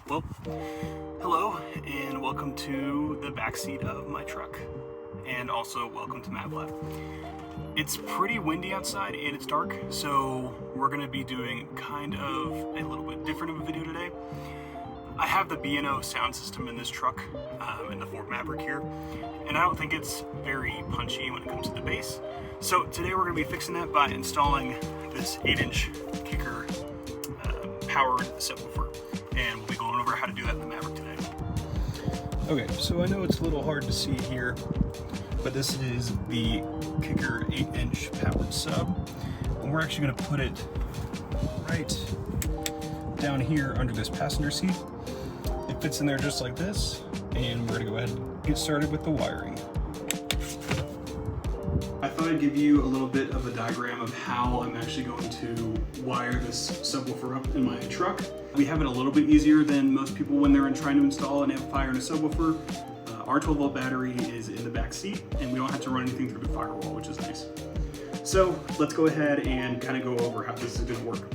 Well, hello and welcome to the backseat of my truck, and also welcome to MatLab. It's pretty windy outside and it's dark, so we're going to be doing kind of a little bit different of a video today. I have the B&O sound system in this truck, in the Ford Maverick here, and I don't think it's very punchy when it comes to the bass. So today we're going to be fixing that by installing this 8-inch Kicker powered subwoofer, and we'll be going over how to do that in the Maverick today. Okay, so I know it's a little hard to see here, but this is the Kicker 8-inch powered sub, and we're actually going to put it right down here under this passenger seat. It fits in there just like this, and we're going to go ahead and get started with the wiring. I thought I'd give you a little bit of a diagram of how I'm actually going to wire this subwoofer up in my truck. We have it a little bit easier than most people when they're trying to install an amplifier and a subwoofer. Our 12-volt battery is in the back seat, and we don't have to run anything through the firewall, which is nice. So let's go ahead and kind of go over how this is going to work.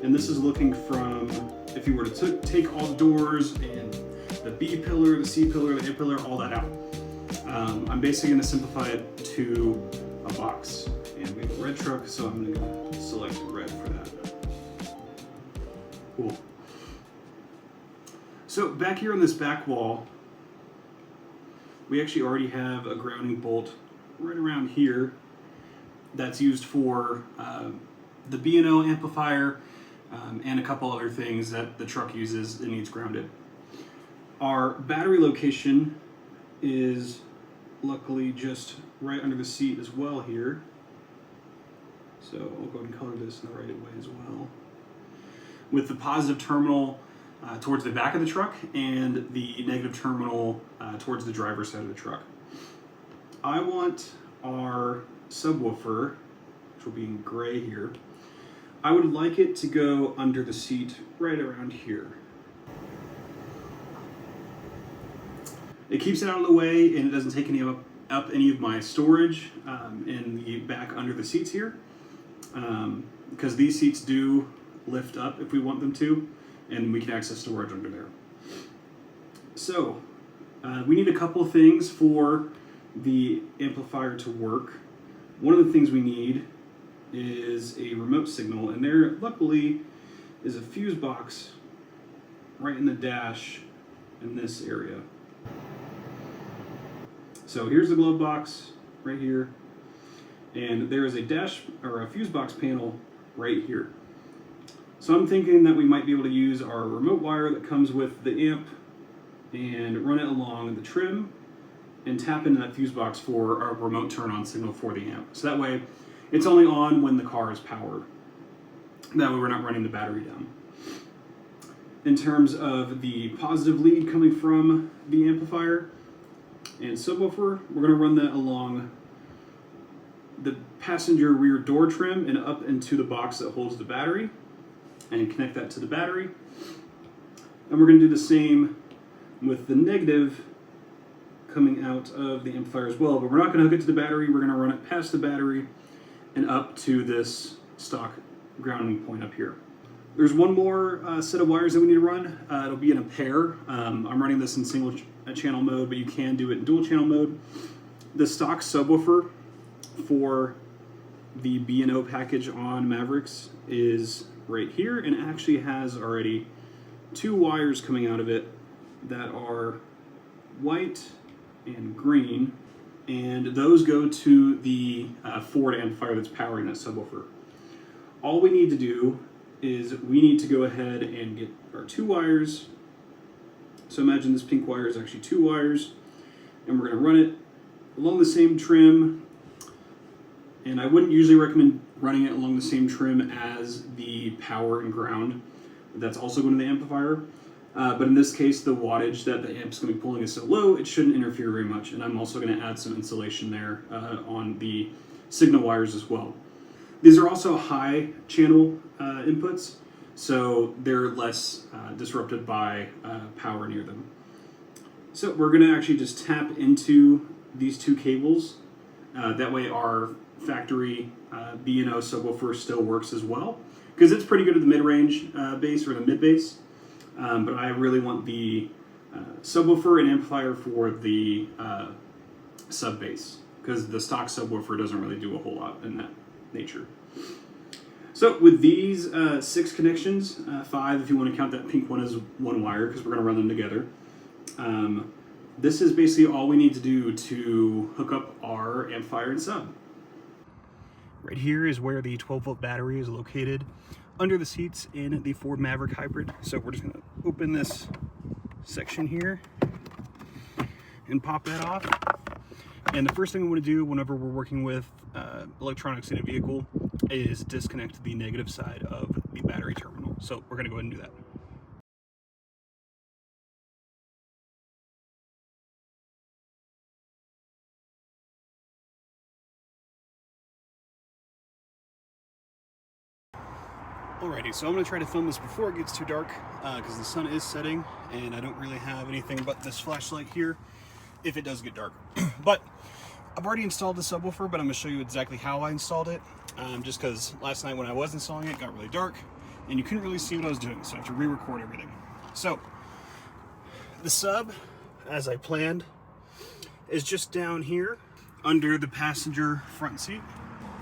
And this is looking from, if you were to take all the doors and the B pillar, the C pillar, the A pillar, all that out. I'm basically going to simplify it to a box. And we have a red truck, so I'm going to select red for that. Cool. So back here on this back wall, we actually already have a grounding bolt right around here that's used for the B&O amplifier and a couple other things that the truck uses that needs grounded. Our battery location is luckily just right under the seat as well here. So I'll go ahead and color this in the right way as well. With the positive terminal towards the back of the truck and the negative terminal towards the driver's side of the truck. I want our subwoofer, which will be in gray here, I would like it to go under the seat right around here. It keeps it out of the way and it doesn't take up any of my storage in the back under the seats here, because these seats do lift up if we want them to, and we can access storage under there. So we need a couple of things for the amplifier to work. One of the things we need is a remote signal, and there luckily is a fuse box right in the dash in this area. So here's the glove box right here, and there is a dash or a fuse box panel right here. So I'm thinking that we might be able to use our remote wire that comes with the amp and run it along the trim and tap into that fuse box for a remote turn on signal for the amp. So that way it's only on when the car is powered. That way we're not running the battery down. In terms of the positive lead coming from the amplifier and subwoofer, we're going to run that along the passenger rear door trim and up into the box that holds the battery, and connect that to the battery. And we're going to do the same with the negative coming out of the amplifier as well, but we're not going to hook it to the battery. We're going to run it past the battery and up to this stock grounding point up here. There's one more set of wires that we need to run. It'll be in a pair. I'm running this in single channel mode, but you can do it in dual channel mode. The stock subwoofer for the B&O package on Mavericks is right here, and it actually has already two wires coming out of it that are white and green, and those go to the Ford amplifier that's powering that subwoofer. All we need to do is we need to go ahead and get our two wires. So imagine this pink wire is actually two wires, and we're going to run it along the same trim. And I wouldn't usually recommend running it along the same trim as the power and ground. That's also going to the amplifier. But in this case, the wattage that the amp's going to be pulling is so low, it shouldn't interfere very much. And I'm also going to add some insulation there on the signal wires as well. These are also high channel inputs, so they're less disrupted by power near them. So we're going to actually just tap into these two cables. That way our factory B&O subwoofer still works as well, because it's pretty good at the mid-range bass or the mid-bass. but I really want the subwoofer and amplifier for the sub bass, because the stock subwoofer doesn't really do a whole lot in that nature. So with these 6 connections, 5 if you want to count that pink one as one wire, because we're going to run them together. This is basically all we need to do to hook up our amplifier and sub. Right here is where the 12-volt battery is located, under the seats in the Ford Maverick Hybrid. So we're just going to open this section here and pop that off. And the first thing I want to do whenever we're working with electronics in a vehicle is disconnect the negative side of the battery terminal. So we're going to go ahead and do that. Alrighty, so I'm going to try to film this before it gets too dark, because the sun is setting and I don't really have anything but this flashlight here if it does get dark. But I've already installed the subwoofer, but I'm going to show you exactly how I installed it, just because last night when I was installing it, it got really dark and you couldn't really see what I was doing, so I have to re-record everything. So the sub, as I planned, is just down here under the passenger front seat.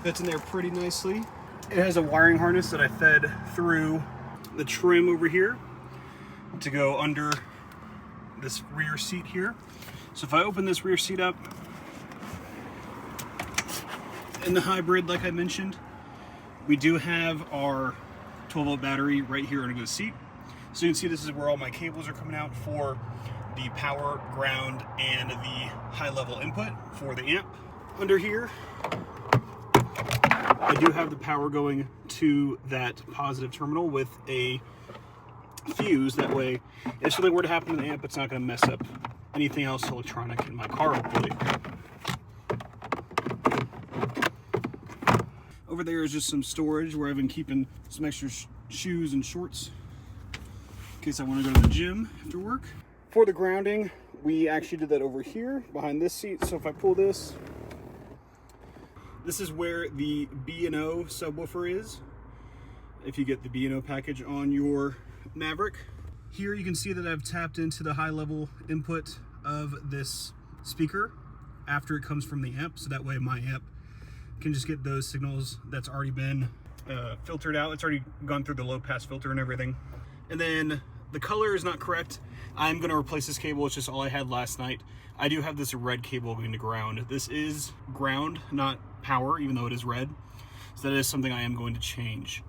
Fits in there pretty nicely. It has a wiring harness that I fed through the trim over here to go under this rear seat here. So if I open this rear seat up, in the hybrid, like I mentioned, we do have our 12-volt battery right here under the seat. So you can see this is where all my cables are coming out for the power, ground, and the high-level input for the amp. Under here, I do have the power going to that positive terminal with a fuse. That way, if something were to happen to the amp, it's not going to mess up anything else electronic in my car, hopefully. Over there is just some storage where I've been keeping some extra shoes and shorts in case I want to go to the gym after work. For the grounding, we actually did that over here behind this seat. So if I pull this, this is where the B&O subwoofer is. If you get the B&O package on your Maverick. Here you can see that I've tapped into the high level input of this speaker after it comes from the amp. So that way my amp can just get those signals that's already been filtered out. It's already gone through the low pass filter and everything. And then the color is not correct. I'm gonna replace this cable. It's just all I had last night. I do have this red cable going to ground. This is ground, not power, even though it is red. So that is something I am going to change.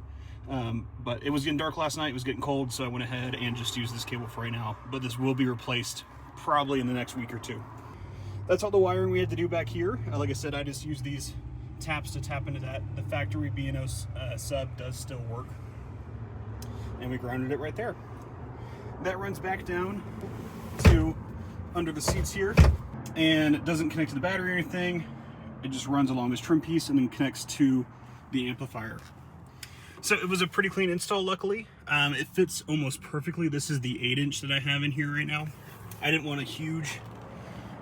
But it was getting dark last night, it was getting cold, so I went ahead and just used this cable for right now. But this will be replaced probably in the next week or two. That's all the wiring we had to do back here. Like I said, I just used these taps to tap into that. The factory B&O sub does still work. And we grounded it right there. That runs back down to under the seats here, and it doesn't connect to the battery or anything. It just runs along this trim piece and then connects to the amplifier. So it was a pretty clean install, luckily. It fits almost perfectly. This is the 8-inch that I have in here right now. I didn't want a huge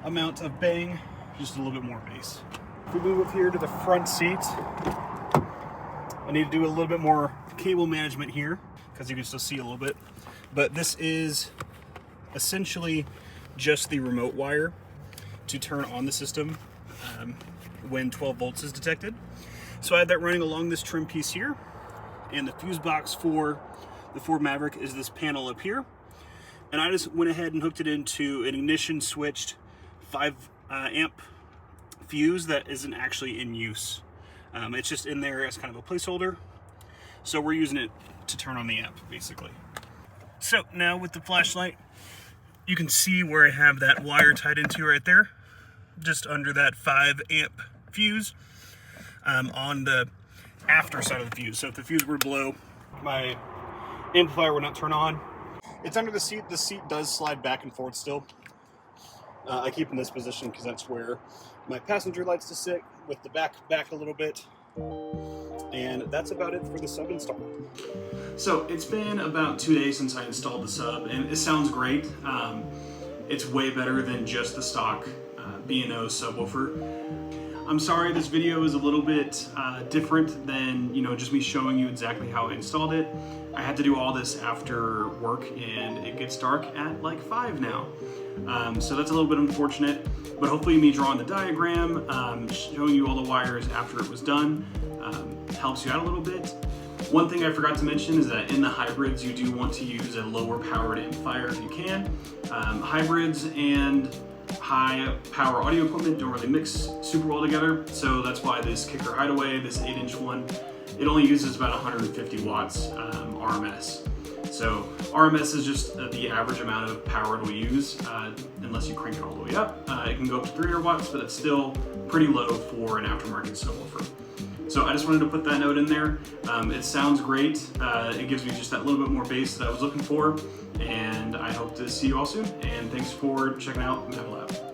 amount of bang, just a little bit more bass. If we move up here to the front seat, I need to do a little bit more cable management here because you can still see a little bit. But this is essentially just the remote wire to turn on the system when 12 volts is detected. So I have that running along this trim piece here, and the fuse box for the Ford Maverick is this panel up here. And I just went ahead and hooked it into an ignition switched 5 amp fuse that isn't actually in use. It's just in there as kind of a placeholder. So we're using it to turn on the amp, basically. So now with the flashlight, you can see where I have that wire tied into right there, just under that 5 amp fuse on the after side of the fuse. So if the fuse were to blow, my amplifier would not turn on. It's under the seat. The seat does slide back and forth still. I keep in this position because that's where my passenger likes to sit, with the back a little bit. And that's about it for the sub install. So it's been about 2 days since I installed the sub, and it sounds great. It's way better than just the stock B&O subwoofer. I'm sorry this video is a little bit different than, you know, just me showing you exactly how I installed it. I had to do all this after work and it gets dark at like 5 now. So that's a little bit unfortunate, but hopefully me drawing the diagram, showing you all the wires after it was done, helps you out a little bit. One thing I forgot to mention is that in the hybrids, you do want to use a lower powered amplifier if you can. Hybrids and high power audio equipment don't really mix super well together, so that's why this Kicker Hideaway, this 8-inch one, it only uses about 150 watts RMS. So RMS is just the average amount of power it will use, unless you crank it all the way up. It can go up to 300 watts, but it's still pretty low for an aftermarket subwoofer. So I just wanted to put that note in there. It sounds great. It gives me just that little bit more bass that I was looking for, and I hope to see you all soon. And thanks for checking out MavLab.